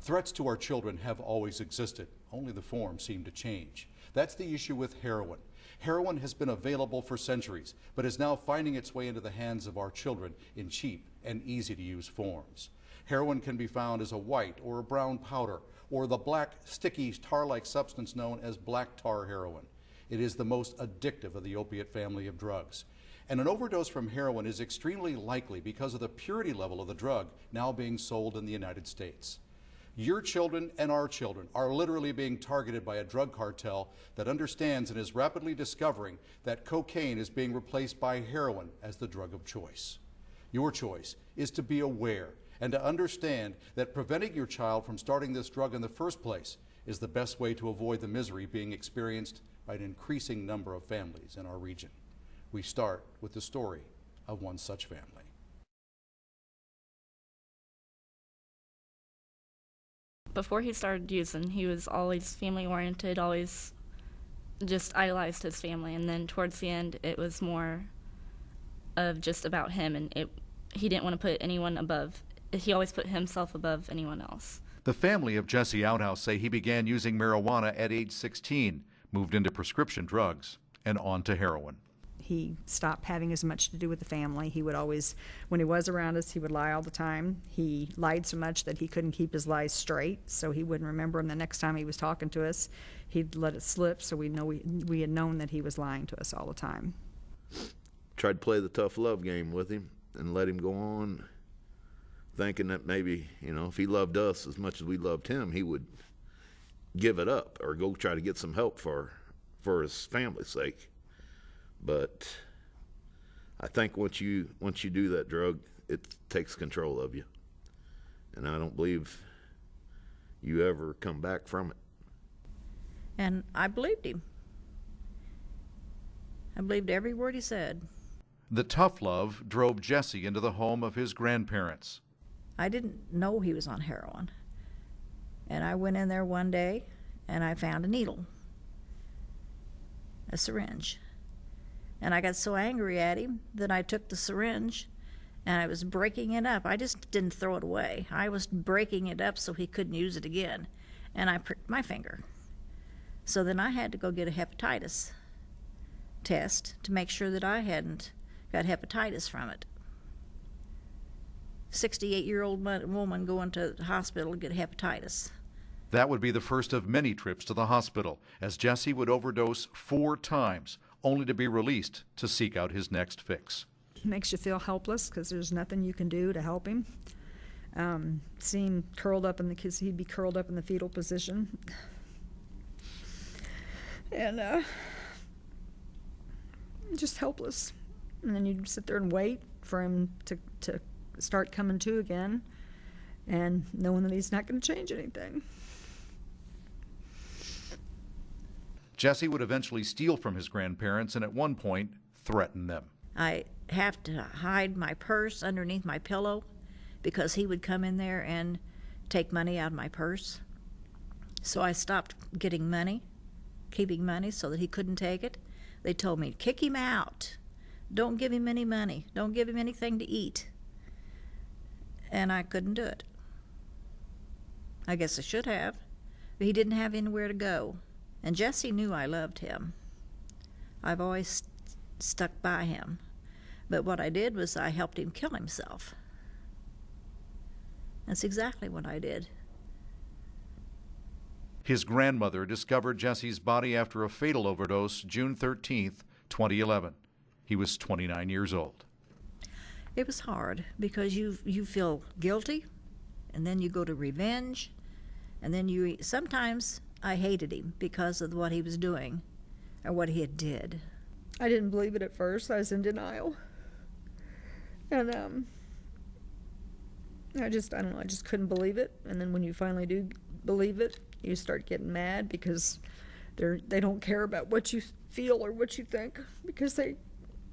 Threats to our children have always existed, only the forms seem to change. That's the issue with heroin. Heroin has been available for centuries, but is now finding its way into the hands of our children in cheap and easy-to-use forms. Heroin can be found as a white or a brown powder, or the black, sticky, tar-like substance known as black tar heroin. It is the most addictive of the opiate family of drugs. And an overdose from heroin is extremely likely because of the purity level of the drug now being sold in the United States. Your children and our children are literally being targeted by a drug cartel that understands and is rapidly discovering that cocaine is being replaced by heroin as the drug of choice. Your choice is to be aware and to understand that preventing your child from starting this drug in the first place is the best way to avoid the misery being experienced by an increasing number of families in our region. We start with the story of one such family. Before he started using, he was always family-oriented, always just idolized his family, and then towards the end, it was more of just about him, and he didn't want to put anyone above. He always put himself above anyone else. The family of Jesse Outhouse say he began using marijuana at age 16, moved into prescription drugs, and on to heroin. He stopped having as much to do with the family. He would always, when he was around us, he would lie all the time. He lied so much that he couldn't keep his lies straight, so he wouldn't remember them the next time he was talking to us. He'd let it slip, so we had known that he was lying to us all the time. Tried to play the tough love game with him and let him go on, thinking that maybe, if he loved us as much as we loved him, he would give it up or go try to get some help for his family's sake. But I think once you do that drug, it takes control of you, and I don't believe you ever come back from it. And I believed him. I believed every word he said. The tough love drove Jesse into the home of his grandparents. I didn't know he was on heroin, and I went in there one day and I found a needle, a syringe. And I got so angry at him that I took the syringe and I was breaking it up. I just didn't throw it away. I was breaking it up so he couldn't use it again. And I pricked my finger. So then I had to go get a hepatitis test to make sure that I hadn't got hepatitis from it. 68-year-old woman going to the hospital to get hepatitis. That would be the first of many trips to the hospital, as Jesse would overdose 4 times, only to be released to seek out his next fix. It makes you feel helpless because there's nothing you can do to help him. See him curled up in the kids, he'd be curled up in the fetal position. And just helpless. And then you'd sit there and wait for him to start coming to again, and knowing that he's not going to change anything. Jesse would eventually steal from his grandparents and at one point threaten them. I have to hide my purse underneath my pillow because he would come in there and take money out of my purse. So I stopped getting money, keeping money so that he couldn't take it. They told me, kick him out. Don't give him any money. Don't give him anything to eat. And I couldn't do it. I guess I should have, but he didn't have anywhere to go. And Jesse knew I loved him. I've always stuck by him. But what I did was I helped him kill himself. That's exactly what I did. His grandmother discovered Jesse's body after a fatal overdose June 13th, 2011. He was 29 years old. It was hard because you feel guilty, and then you go to revenge, and then sometimes I hated him because of what he was doing or what he had did. I didn't believe it at first. I was in denial. And I don't know, I just couldn't believe it. And then when you finally do believe it, you start getting mad because they don't care about what you feel or what you think because they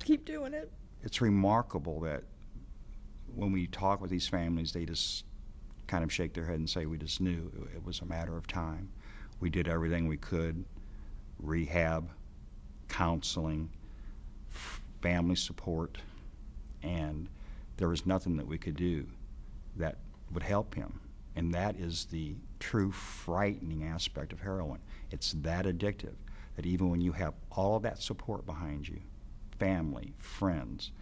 keep doing it. It's remarkable that when we talk with these families, they just kind of shake their head and say, we just knew it was a matter of time. We did everything we could, rehab, counseling, family support, and there was nothing that we could do that would help him. And that is the true frightening aspect of heroin. It's that addictive that even when you have all of that support behind you, family, friends,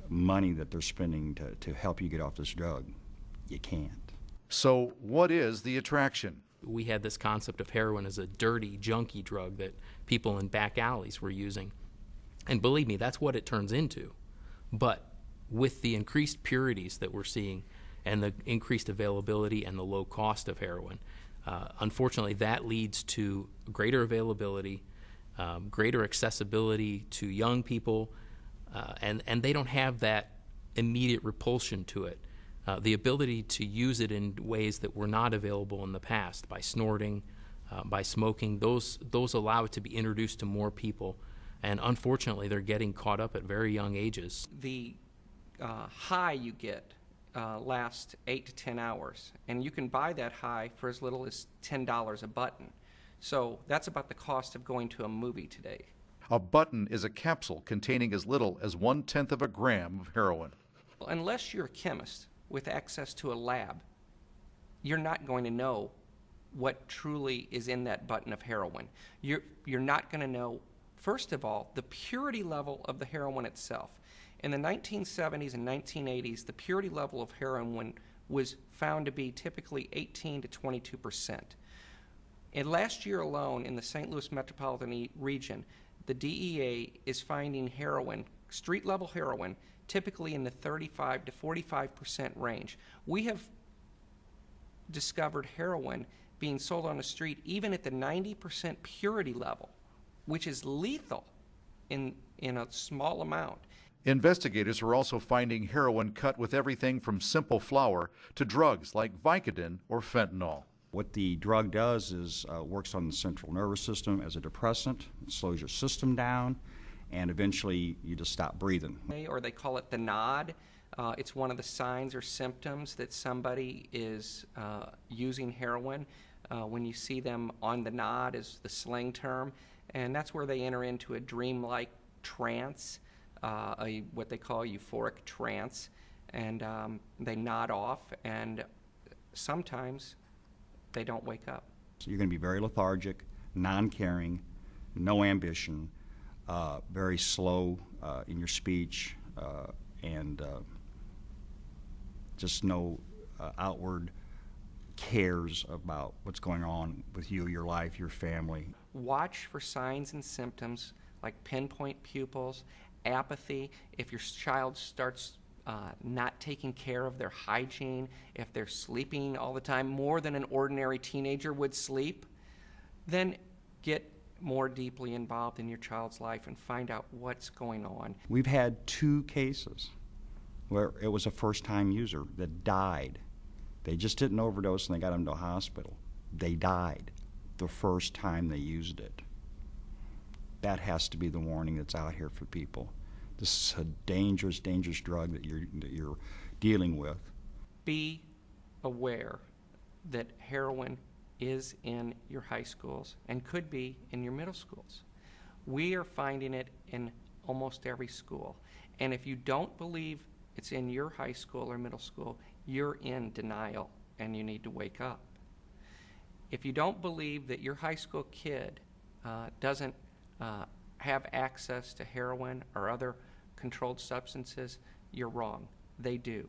money that they're spending to help you get off this drug, you can't. So, what is the attraction? We had this concept of heroin as a dirty, junky drug that people in back alleys were using. And believe me, that's what it turns into. But with the increased purities that we're seeing and the increased availability and the low cost of heroin, unfortunately that leads to greater availability, greater accessibility to young people, and they don't have that immediate repulsion to it. The ability to use it in ways that were not available in the past, by snorting, by smoking, those allow it to be introduced to more people. And unfortunately, they're getting caught up at very young ages. The high you get lasts 8 to 10 hours, and you can buy that high for as little as $10 a button. So that's about the cost of going to a movie today. A button is a capsule containing as little as 1/10 of a gram of heroin. Unless you're a chemist with access to a lab, you're not going to know what truly is in that button of heroin. You're not going to know, first of all, the purity level of the heroin itself. In the 1970s and 1980s, the purity level of heroin was found to be typically 18 to 22%. And last year alone, in the St. Louis metropolitan region, the DEA is finding heroin, street-level heroin, typically in the 35 to 45% range. We have discovered heroin being sold on the street even at the 90% purity level, which is lethal in a small amount. Investigators are also finding heroin cut with everything from simple flour to drugs like Vicodin or fentanyl. What the drug does is works on the central nervous system as a depressant, it slows your system down, and eventually you just stop breathing. Or they call it the nod. It's one of the signs or symptoms that somebody is using heroin. When you see them on the nod is the slang term, and that's where they enter into a dreamlike trance, what they call euphoric trance, and they nod off, and sometimes they don't wake up. So you're going to be very lethargic, non-caring, no ambition, very slow in your speech, and just no outward cares about what's going on with you, your life, your family. Watch for signs and symptoms like pinpoint pupils, apathy. If your child starts not taking care of their hygiene, if they're sleeping all the time, more than an ordinary teenager would sleep, then get more deeply involved in your child's life and find out what's going on. We've had 2 cases where it was a first-time user that died. They just didn't overdose and they got them to a hospital. They died the first time they used it. That has to be the warning that's out here for people. This is a dangerous, dangerous drug that you're dealing with. Be aware that heroin is in your high schools and could be in your middle schools. We are finding it in almost every school. And if you don't believe it's in your high school or middle school, you're in denial and you need to wake up. If you don't believe that your high school kid doesn't have access to heroin or other controlled substances, you're wrong. They do.